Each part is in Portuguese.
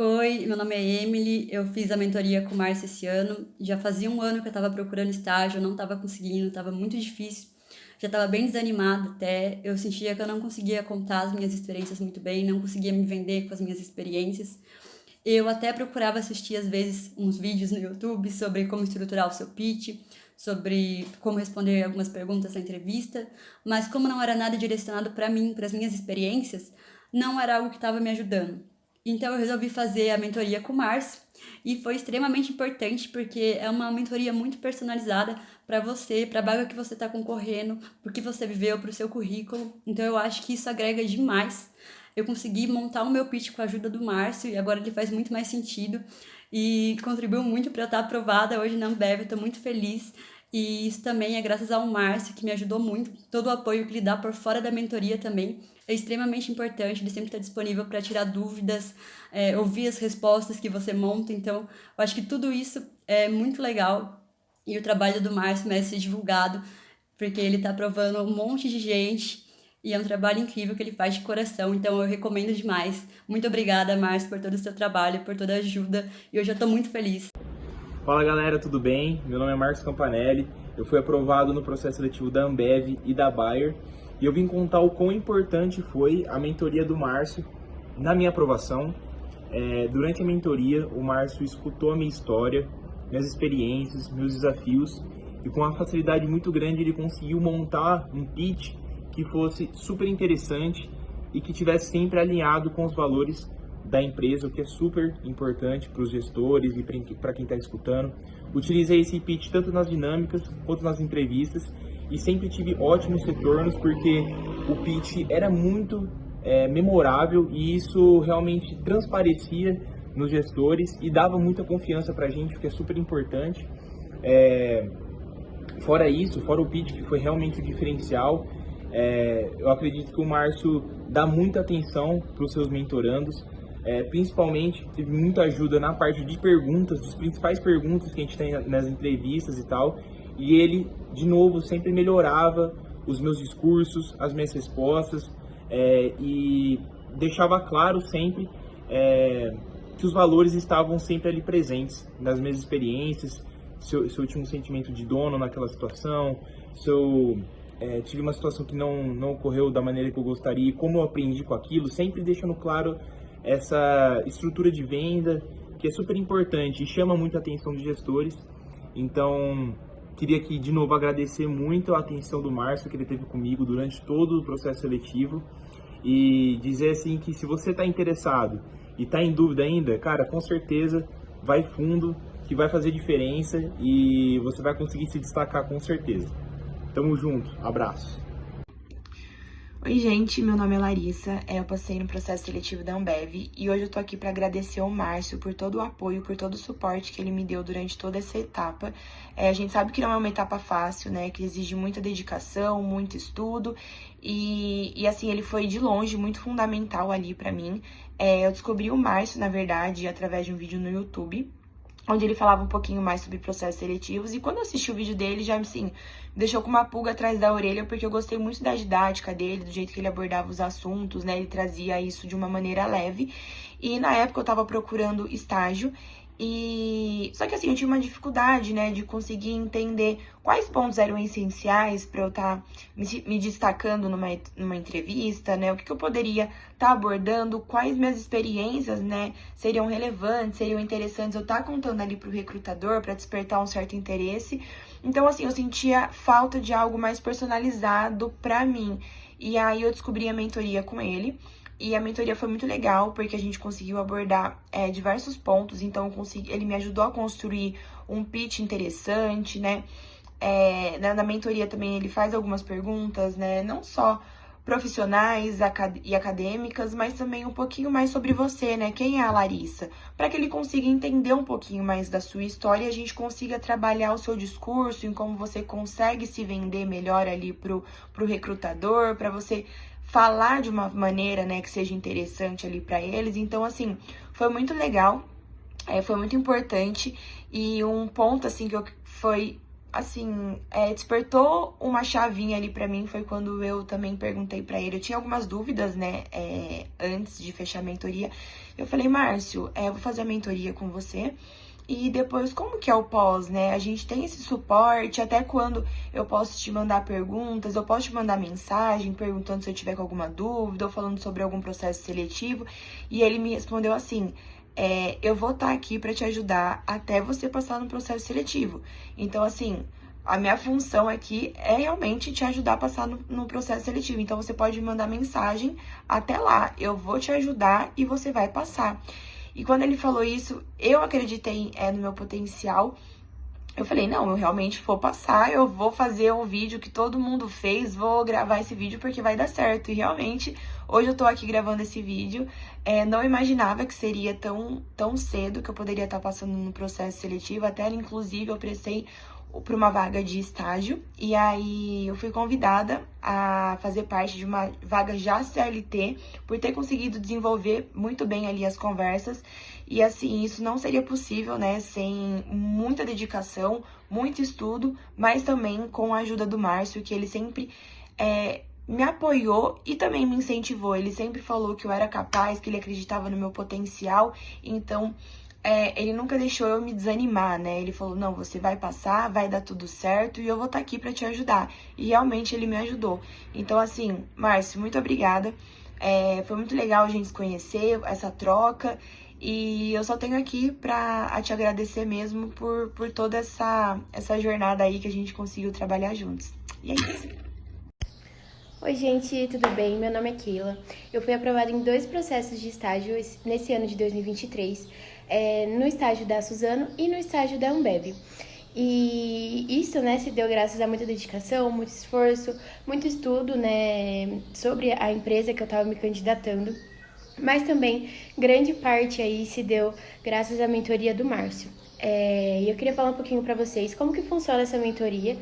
Oi, meu nome é Emily, eu fiz a mentoria com o Márcio esse ano. Já fazia um ano que eu estava procurando estágio, eu não estava conseguindo, estava muito difícil. Já estava bem desanimada até, eu sentia que eu não conseguia contar as minhas experiências muito bem, não conseguia me vender com as minhas experiências. Eu até procurava assistir, às vezes, uns vídeos no YouTube sobre como estruturar o seu pitch, sobre como responder algumas perguntas na entrevista, mas como não era nada direcionado para mim, para as minhas experiências, não era algo que estava me ajudando. Então eu resolvi fazer a mentoria com o Márcio e foi extremamente importante porque é uma mentoria muito personalizada para você, para a vaga que você está concorrendo, para o que você viveu, para o seu currículo. Então eu acho que isso agrega demais. Eu consegui montar o meu pitch com a ajuda do Márcio e agora ele faz muito mais sentido e contribuiu muito para eu estar aprovada hoje na Ambev. Estou muito feliz. E isso também é graças ao Márcio, que me ajudou muito. Todo o apoio que ele dá por fora da mentoria também é extremamente importante. Ele sempre está disponível para tirar dúvidas, ouvir as respostas que você monta. Então, eu acho que tudo isso é muito legal. E o trabalho do Márcio merece ser divulgado, porque ele está aprovando um monte de gente. E é um trabalho incrível que ele faz de coração, então eu recomendo demais. Muito obrigada, Márcio, por todo o seu trabalho, por toda a ajuda. E hoje eu estou muito feliz. Fala galera, tudo bem? Meu nome é Marcos Campanelli, eu fui aprovado no processo seletivo da Ambev e da Bayer e eu vim contar o quão importante foi a mentoria do Márcio na minha aprovação. Durante a mentoria, o Márcio escutou a minha história, minhas experiências, meus desafios e com uma facilidade muito grande ele conseguiu montar um pitch que fosse super interessante e que tivesse sempre alinhado com os valores da empresa, o que é super importante para os gestores e para quem está escutando. Utilizei esse pitch tanto nas dinâmicas quanto nas entrevistas e sempre tive ótimos retornos porque o pitch era muito memorável e isso realmente transparecia nos gestores e dava muita confiança para a gente, o que é super importante. Fora isso, fora o pitch que foi realmente o diferencial, eu acredito que o Márcio dá muita atenção para os seus mentorandos. Principalmente teve muita ajuda na parte de perguntas, das principais perguntas que a gente tem nas entrevistas e tal, e ele, de novo, sempre melhorava os meus discursos, as minhas respostas, e deixava claro sempre que os valores estavam sempre ali presentes nas minhas experiências, se eu tinha um sentimento de dono naquela situação, se eu tive uma situação que não ocorreu da maneira que eu gostaria, como eu aprendi com aquilo, sempre deixando claro essa estrutura de venda, que é super importante e chama muita atenção de gestores. Então, queria aqui de novo agradecer muito a atenção do Márcio que ele teve comigo durante todo o processo seletivo e dizer assim que se você está interessado e está em dúvida ainda, cara, com certeza vai fundo, que vai fazer diferença e você vai conseguir se destacar com certeza. Tamo junto, abraço. Oi gente, meu nome é Larissa, eu passei no processo seletivo da Ambev e hoje eu tô aqui para agradecer ao Márcio por todo o apoio, por todo o suporte que ele me deu durante toda essa etapa. A gente sabe que não é uma etapa fácil, né, que exige muita dedicação, muito estudo e assim, ele foi de longe muito fundamental ali para mim. Eu descobri o Márcio, na verdade, através de um vídeo no YouTube, onde ele falava um pouquinho mais sobre processos seletivos, e quando eu assisti o vídeo dele, já, assim, me deixou com uma pulga atrás da orelha, porque eu gostei muito da didática dele, do jeito que ele abordava os assuntos, né, ele trazia isso de uma maneira leve, e na época eu tava procurando estágio, só que assim, eu tinha uma dificuldade, né, de conseguir entender quais pontos eram essenciais para eu estar me destacando numa entrevista, né, o que eu poderia estar abordando, quais minhas experiências, né, seriam relevantes, seriam interessantes eu estar contando ali pro recrutador para despertar um certo interesse. Então, assim, eu sentia falta de algo mais personalizado para mim. E aí eu descobri a mentoria com ele. E a mentoria foi muito legal, porque a gente conseguiu abordar diversos pontos. Então, ele me ajudou a construir um pitch interessante, né? Na mentoria também ele faz algumas perguntas, né? Não só profissionais e acadêmicas, mas também um pouquinho mais sobre você, né? Quem é a Larissa? Para que ele consiga entender um pouquinho mais da sua história e a gente consiga trabalhar o seu discurso, em como você consegue se vender melhor ali pro recrutador, para você falar de uma maneira, né, que seja interessante ali para eles. Então, assim, foi muito legal, foi muito importante, e um ponto, assim, foi assim, despertou uma chavinha ali pra mim, foi quando eu também perguntei pra ele. Eu tinha algumas dúvidas, né, antes de fechar a mentoria. Eu falei, Márcio, eu vou fazer a mentoria com você. E depois, como que é o pós, né? A gente tem esse suporte, até quando eu posso te mandar perguntas, eu posso te mandar mensagem perguntando se eu tiver com alguma dúvida ou falando sobre algum processo seletivo. E ele me respondeu assim, eu vou estar aqui para te ajudar até você passar no processo seletivo. Então, assim, a minha função aqui é realmente te ajudar a passar no processo seletivo. Então, você pode me mandar mensagem até lá, eu vou te ajudar e você vai passar. E quando ele falou isso, eu acreditei no meu potencial. Eu falei, não, eu realmente vou passar, eu vou fazer um vídeo que todo mundo fez, vou gravar esse vídeo porque vai dar certo. E realmente, hoje eu tô aqui gravando esse vídeo. Não imaginava que seria tão cedo que eu poderia estar passando no processo seletivo. Até, inclusive, eu prestei para uma vaga de estágio. E aí, eu fui convidada a fazer parte de uma vaga já CLT, por ter conseguido desenvolver muito bem ali as conversas. E assim, isso não seria possível, né, sem muita dedicação, muito estudo, mas também com a ajuda do Márcio, que ele sempre me apoiou e também me incentivou. Ele sempre falou que eu era capaz, que ele acreditava no meu potencial, então ele nunca deixou eu me desanimar, né? Ele falou, não, você vai passar, vai dar tudo certo e eu vou estar aqui para te ajudar. E realmente ele me ajudou. Então, assim, Márcio, muito obrigada. Foi muito legal a gente se conhecer, essa troca. E eu só tenho aqui pra te agradecer mesmo por toda essa jornada aí que a gente conseguiu trabalhar juntos. E é isso. Oi, gente, tudo bem? Meu nome é Keila. Eu fui aprovada em 2 processos de estágio nesse ano de 2023, no estágio da Suzano e no estágio da Ambev. E isso, né, se deu graças a muita dedicação, muito esforço, muito estudo, né, sobre a empresa que eu estava me candidatando. Mas também, grande parte aí se deu graças à mentoria do Márcio. E eu queria falar um pouquinho para vocês como que funciona essa mentoria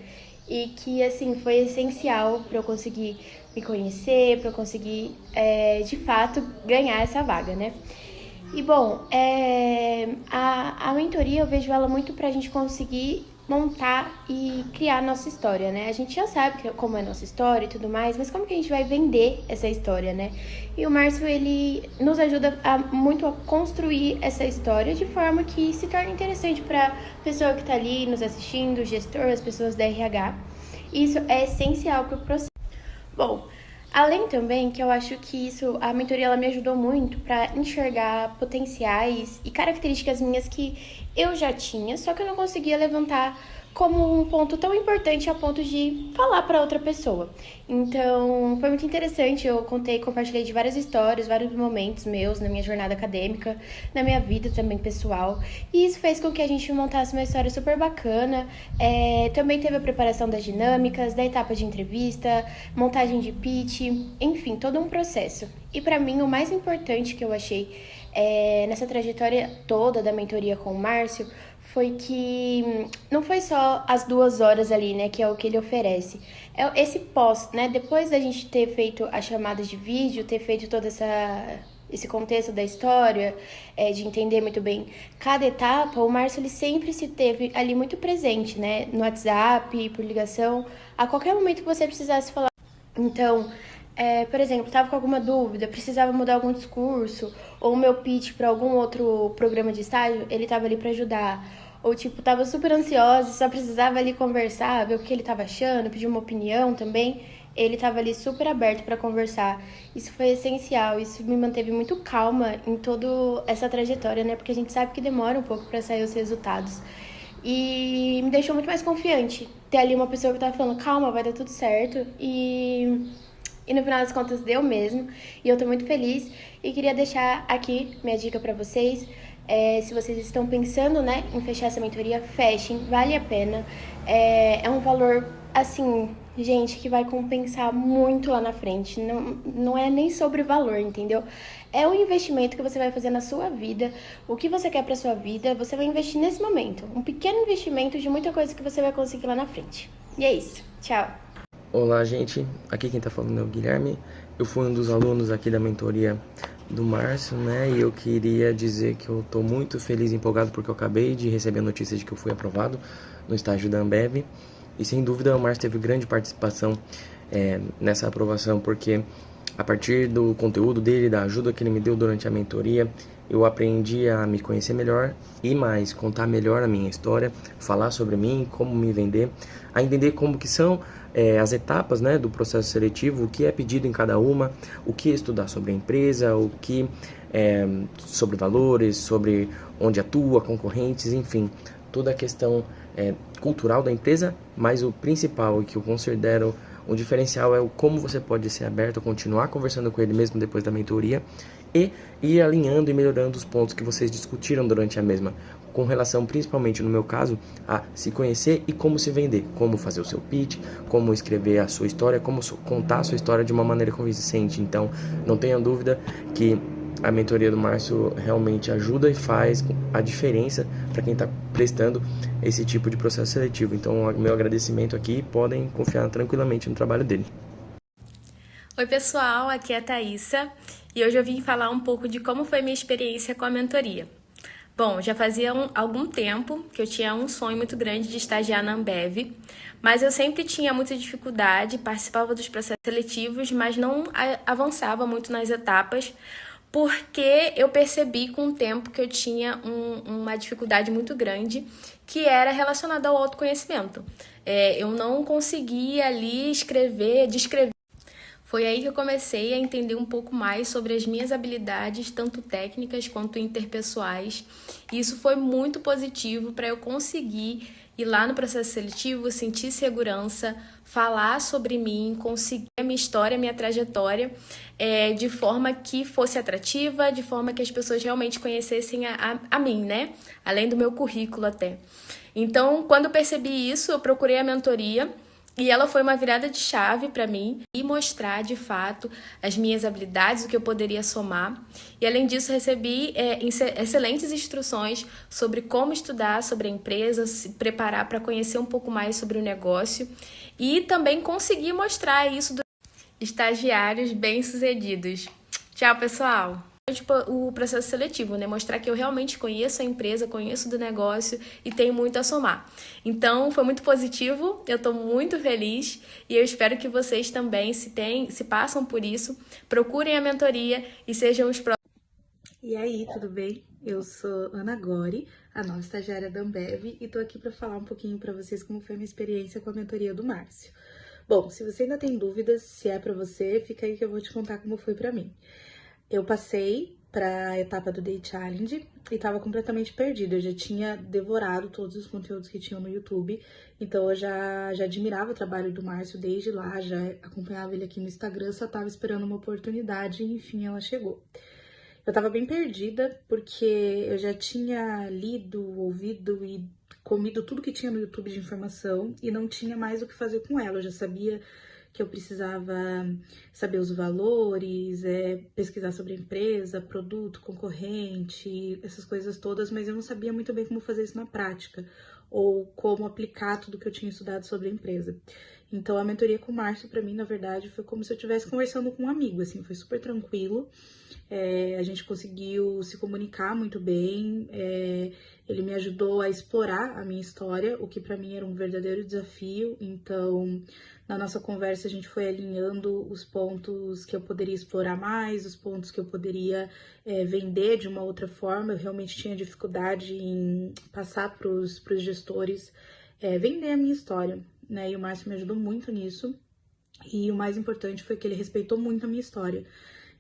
e que, assim, foi essencial para eu conseguir me conhecer, para eu conseguir, de fato, ganhar essa vaga, né? E, bom, a mentoria eu vejo ela muito pra gente conseguir montar e criar a nossa história, né? A gente já sabe como é a nossa história e tudo mais, mas como que a gente vai vender essa história, né? E o Márcio, ele nos ajuda muito a construir essa história de forma que se torne interessante pra pessoa que tá ali nos assistindo, o gestor, as pessoas da RH. Isso é essencial pro processo. Bom, além também que eu acho que a mentoria ela me ajudou muito para enxergar potenciais e características minhas que eu já tinha, só que eu não conseguia levantar como um ponto tão importante a ponto de falar para outra pessoa. Então, foi muito interessante, eu compartilhei de várias histórias, vários momentos meus na minha jornada acadêmica, na minha vida também pessoal, e isso fez com que a gente montasse uma história super bacana. Também teve a preparação das dinâmicas, da etapa de entrevista, montagem de pitch, enfim, todo um processo. E para mim, o mais importante que eu achei nessa trajetória toda da mentoria com o Márcio foi que não foi só as 2 horas ali, né, que é o que ele oferece. É esse pós, né, depois da gente ter feito as chamadas de vídeo, ter feito todo esse contexto da história, de entender muito bem cada etapa, o Márcio ele sempre se teve ali muito presente, né, no WhatsApp, por ligação, a qualquer momento que você precisasse falar. Então, por exemplo, estava com alguma dúvida, precisava mudar algum discurso, ou o meu pitch para algum outro programa de estágio, ele estava ali para ajudar. Ou, tipo, tava super ansiosa, só precisava ali conversar, ver o que ele tava achando, pedir uma opinião também. Ele tava ali super aberto para conversar. Isso foi essencial, isso me manteve muito calma em toda essa trajetória, né? Porque a gente sabe que demora um pouco para sair os resultados. E me deixou muito mais confiante ter ali uma pessoa que tava falando, calma, vai dar tudo certo. E no final das contas deu mesmo. E eu tô muito feliz. E queria deixar aqui minha dica para vocês. Se vocês estão pensando, né, em fechar essa mentoria, fechem, vale a pena. É um valor, assim, gente, que vai compensar muito lá na frente. Não é nem sobre valor, entendeu? É um investimento que você vai fazer na sua vida. O que você quer pra sua vida, você vai investir nesse momento. Um pequeno investimento de muita coisa que você vai conseguir lá na frente. E é isso. Tchau. Olá, gente. Aqui quem tá falando é o Guilherme. Eu fui um dos alunos aqui da mentoria do Márcio, né? E eu queria dizer que eu tô muito feliz e empolgado porque eu acabei de receber a notícia de que eu fui aprovado no estágio da Ambev. E sem dúvida o Márcio teve grande participação nessa aprovação, porque a partir do conteúdo dele, da ajuda que ele me deu durante a mentoria, eu aprendi a me conhecer melhor e mais, contar melhor a minha história, falar sobre mim, como me vender, a entender como que são as etapas, né, do processo seletivo, o que é pedido em cada uma, o que estudar sobre a empresa, o que sobre valores, sobre onde atua, concorrentes, enfim, toda a questão cultural da empresa, mas o principal e que eu considero um diferencial é o como você pode ser aberto a continuar conversando com ele mesmo depois da mentoria e ir alinhando e melhorando os pontos que vocês discutiram durante a mesma, com relação principalmente no meu caso a se conhecer e como se vender, como fazer o seu pitch, como escrever a sua história, como contar a sua história de uma maneira convincente. Então não tenha dúvida que a mentoria do Márcio realmente ajuda e faz a diferença para quem está prestando esse tipo de processo seletivo. Então, meu agradecimento aqui, podem confiar tranquilamente no trabalho dele. Oi pessoal, aqui é a Thaísa e hoje eu vim falar um pouco de como foi minha experiência com a mentoria. Bom, já fazia algum tempo que eu tinha um sonho muito grande de estagiar na Ambev, mas eu sempre tinha muita dificuldade, participava dos processos seletivos, mas não avançava muito nas etapas, porque eu percebi com o tempo que eu tinha uma dificuldade muito grande, que era relacionada ao autoconhecimento. Eu não conseguia ali descrever. Foi aí que eu comecei a entender um pouco mais sobre as minhas habilidades, tanto técnicas quanto interpessoais. E isso foi muito positivo para eu conseguir ir lá no processo seletivo, sentir segurança, falar sobre mim, conseguir a minha história, a minha trajetória, de forma que fosse atrativa, de forma que as pessoas realmente conhecessem a mim, né? Além do meu currículo até. Então, quando eu percebi isso, eu procurei a mentoria. E ela foi uma virada de chave para mim e mostrar de fato as minhas habilidades, o que eu poderia somar. E além disso, recebi excelentes instruções sobre como estudar sobre a empresa, se preparar para conhecer um pouco mais sobre o negócio e também conseguir mostrar isso dos estagiários bem-sucedidos. Tchau, pessoal! O processo seletivo, né? Mostrar que eu realmente conheço a empresa, conheço do negócio e tenho muito a somar. Então, foi muito positivo, eu estou muito feliz e eu espero que vocês também, se passam por isso, procurem a mentoria e sejam os próximos. E aí, tudo bem? Eu sou Ana Gori, a nova estagiária da Ambev, e tô aqui para falar um pouquinho para vocês como foi a minha experiência com a mentoria do Márcio. Bom, se você ainda tem dúvidas se é para você, fica aí que eu vou te contar como foi para mim. Eu passei para a etapa do Day Challenge e estava completamente perdida. Eu já tinha devorado todos os conteúdos que tinham no YouTube, então eu já admirava o trabalho do Márcio desde lá, já acompanhava ele aqui no Instagram, só estava esperando uma oportunidade e enfim ela chegou. Eu tava bem perdida porque eu já tinha lido, ouvido e comido tudo que tinha no YouTube de informação e não tinha mais o que fazer com ela. Eu já sabia que eu precisava saber os valores, pesquisar sobre a empresa, produto, concorrente, essas coisas todas, mas eu não sabia muito bem como fazer isso na prática ou como aplicar tudo que eu tinha estudado sobre a empresa. Então, a mentoria com o Márcio, para mim, na verdade, foi como se eu estivesse conversando com um amigo, assim, foi super tranquilo. A gente conseguiu se comunicar muito bem, ele me ajudou a explorar a minha história, o que para mim era um verdadeiro desafio. Então, na nossa conversa, a gente foi alinhando os pontos que eu poderia explorar mais, os pontos que eu poderia vender de uma outra forma. Eu realmente tinha dificuldade em passar para os gestores vender a minha história, né? E o Márcio me ajudou muito nisso. E o mais importante foi que ele respeitou muito a minha história.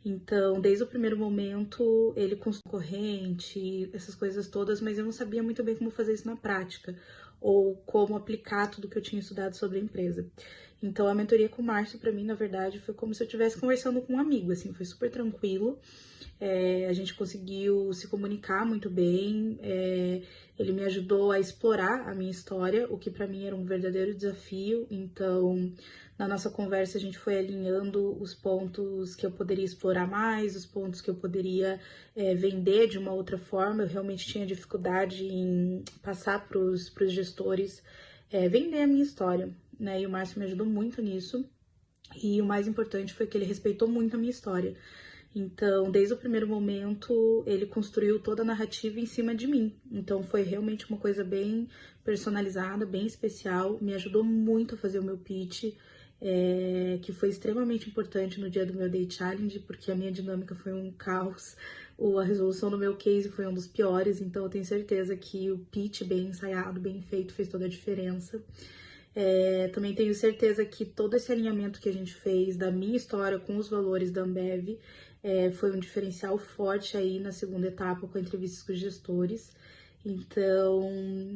Então, desde o primeiro momento, ele construiu corrente, essas coisas todas, mas eu não sabia muito bem como fazer isso na prática, ou como aplicar tudo que eu tinha estudado sobre a empresa. Então, a mentoria com o Márcio, para mim, na verdade, foi como se eu estivesse conversando com um amigo, assim, foi super tranquilo. A gente conseguiu se comunicar muito bem, ele me ajudou a explorar a minha história, o que para mim era um verdadeiro desafio. Então, na nossa conversa, a gente foi alinhando os pontos que eu poderia explorar mais, os pontos que eu poderia vender de uma outra forma. Eu realmente tinha dificuldade em passar para os gestores vender a minha história, né? E o Márcio me ajudou muito nisso. E o mais importante foi que ele respeitou muito a minha história. Então, desde o primeiro momento, ele construiu toda a narrativa em cima de mim. Então, foi realmente uma coisa bem personalizada, bem especial. Me ajudou muito a fazer o meu pitch, que foi extremamente importante no dia do meu Day Challenge, porque a minha dinâmica foi um caos. A resolução do meu case foi um dos piores, então eu tenho certeza que o pitch bem ensaiado, bem feito, fez toda a diferença. Também tenho certeza que todo esse alinhamento que a gente fez da minha história com os valores da Ambev foi um diferencial forte aí na segunda etapa com entrevistas com os gestores. Então,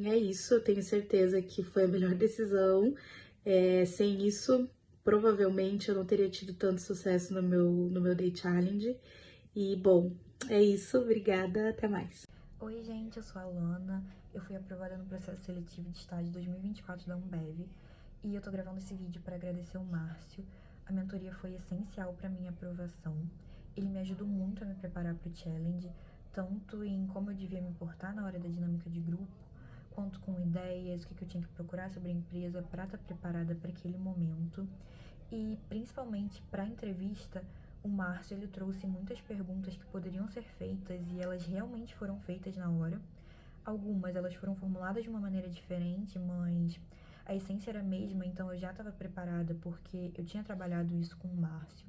é isso, eu tenho certeza que foi a melhor decisão. Sem isso, provavelmente eu não teria tido tanto sucesso no meu Day Challenge. E, bom, é isso, obrigada, até mais. Oi, gente, eu sou a Alana, eu fui aprovada no processo seletivo de estágio 2024 da Ambev e eu tô gravando esse vídeo para agradecer o Márcio. A mentoria foi essencial para minha aprovação. Ele me ajudou muito a me preparar para o challenge, tanto em como eu devia me portar na hora da dinâmica de grupo, quanto com ideias, o que eu tinha que procurar sobre a empresa para estar preparada para aquele momento. E principalmente para a entrevista, o Márcio ele trouxe muitas perguntas que poderiam ser feitas e elas realmente foram feitas na hora. Algumas elas foram formuladas de uma maneira diferente, mas a essência era a mesma, então eu já estava preparada porque eu tinha trabalhado isso com o Márcio.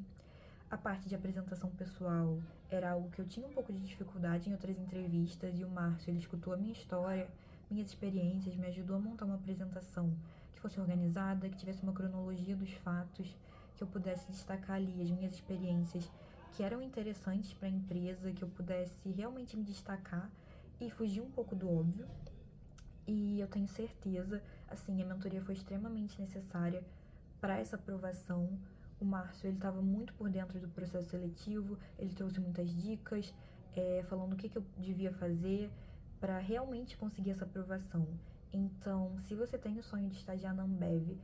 A parte de apresentação pessoal era algo que eu tinha um pouco de dificuldade em outras entrevistas e o Márcio ele escutou a minha história, minhas experiências, me ajudou a montar uma apresentação que fosse organizada, que tivesse uma cronologia dos fatos, que eu pudesse destacar ali as minhas experiências que eram interessantes para a empresa, que eu pudesse realmente me destacar e fugir um pouco do óbvio. E eu tenho certeza, assim, a mentoria foi extremamente necessária para essa aprovação. O Márcio, ele estava muito por dentro do processo seletivo, ele trouxe muitas dicas, falando o que eu devia fazer para realmente conseguir essa aprovação. Então, se você tem o sonho de estagiar na Ambev,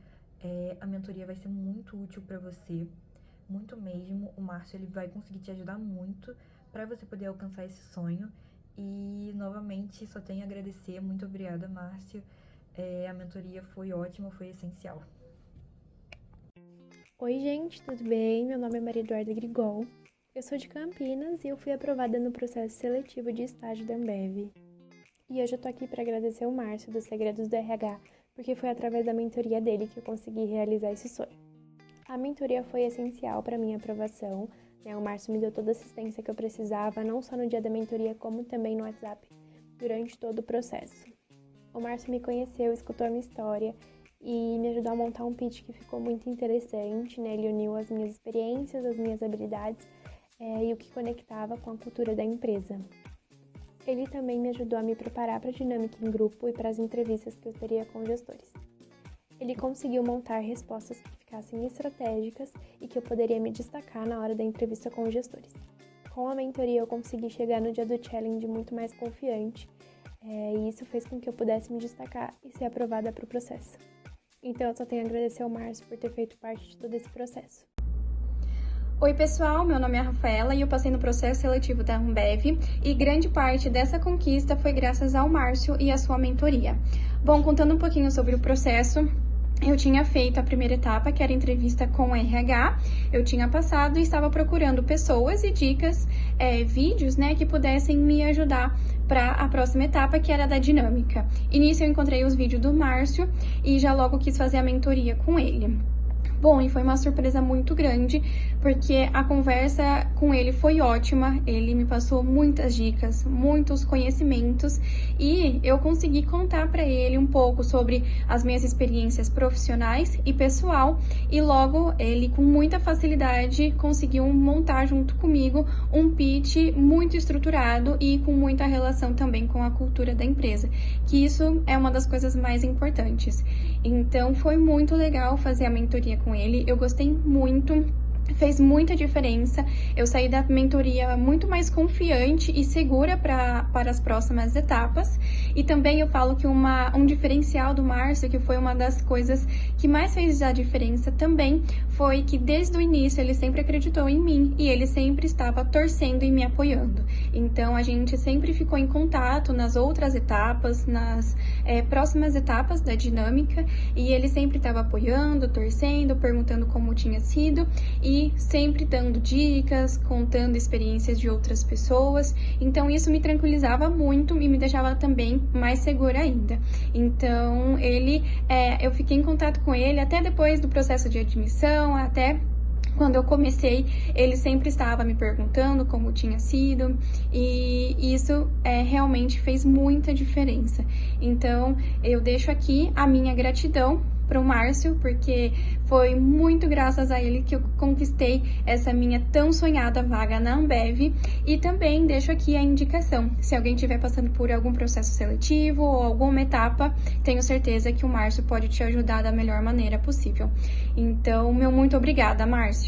a mentoria vai ser muito útil para você, muito mesmo. O Márcio ele vai conseguir te ajudar muito para você poder alcançar esse sonho. E, novamente, só tenho a agradecer. Muito obrigada, Márcio. A mentoria foi ótima, foi essencial. Oi, gente, tudo bem? Meu nome é Maria Eduarda Grigol. Eu sou de Campinas e eu fui aprovada no processo seletivo de estágio da Ambev. E hoje eu tô aqui para agradecer o Márcio dos Segredos do RH, porque foi através da mentoria dele que eu consegui realizar esse sonho. A mentoria foi essencial para minha aprovação, né? O Márcio me deu toda a assistência que eu precisava, não só no dia da mentoria, como também no WhatsApp, durante todo o processo. O Márcio me conheceu, escutou a minha história e me ajudou a montar um pitch que ficou muito interessante, né? Ele uniu as minhas experiências, as minhas habilidades e o que conectava com a cultura da empresa. Ele também me ajudou a me preparar para a dinâmica em grupo e para as entrevistas que eu teria com gestores. Ele conseguiu montar respostas que ficassem estratégicas e que eu poderia me destacar na hora da entrevista com os gestores. Com a mentoria eu consegui chegar no dia do challenge muito mais confiante e isso fez com que eu pudesse me destacar e ser aprovada para o processo. Então eu só tenho a agradecer ao Márcio por ter feito parte de todo esse processo. Oi pessoal, meu nome é Rafaela e eu passei no processo seletivo da Ambev e grande parte dessa conquista foi graças ao Márcio e à sua mentoria. Bom, contando um pouquinho sobre o processo, eu tinha feito a primeira etapa, que era a entrevista com o RH, eu tinha passado e estava procurando pessoas e dicas, vídeos, né, que pudessem me ajudar para a próxima etapa, que era da dinâmica. E nisso eu encontrei os vídeos do Márcio e já logo quis fazer a mentoria com ele. Bom, e foi uma surpresa muito grande, porque a conversa com ele foi ótima, ele me passou muitas dicas, muitos conhecimentos e eu consegui contar para ele um pouco sobre as minhas experiências profissionais e pessoal e logo ele com muita facilidade conseguiu montar junto comigo um pitch muito estruturado e com muita relação também com a cultura da empresa, que isso é uma das coisas mais importantes. Então foi muito legal fazer a mentoria com ele, eu gostei muito, fez muita diferença, eu saí da mentoria muito mais confiante e segura para as próximas etapas e também eu falo que um diferencial do Márcio, que foi uma das coisas que mais fez a diferença também, foi que desde o início ele sempre acreditou em mim e ele sempre estava torcendo e me apoiando. Então a gente sempre ficou em contato nas outras etapas, nas próximas etapas da dinâmica, e ele sempre estava apoiando, torcendo, perguntando como tinha sido e sempre dando dicas, contando experiências de outras pessoas. Então isso me tranquilizava muito e me deixava também mais segura ainda. Então eu fiquei em contato com ele até depois do processo de admissão, até quando eu comecei, ele sempre estava me perguntando como tinha sido, e isso realmente fez muita diferença. Então, eu deixo aqui a minha gratidão para o Márcio, porque foi muito graças a ele que eu conquistei essa minha tão sonhada vaga na Ambev. E também deixo aqui a indicação, se alguém estiver passando por algum processo seletivo ou alguma etapa, tenho certeza que o Márcio pode te ajudar da melhor maneira possível. Então, meu muito obrigada, Márcio.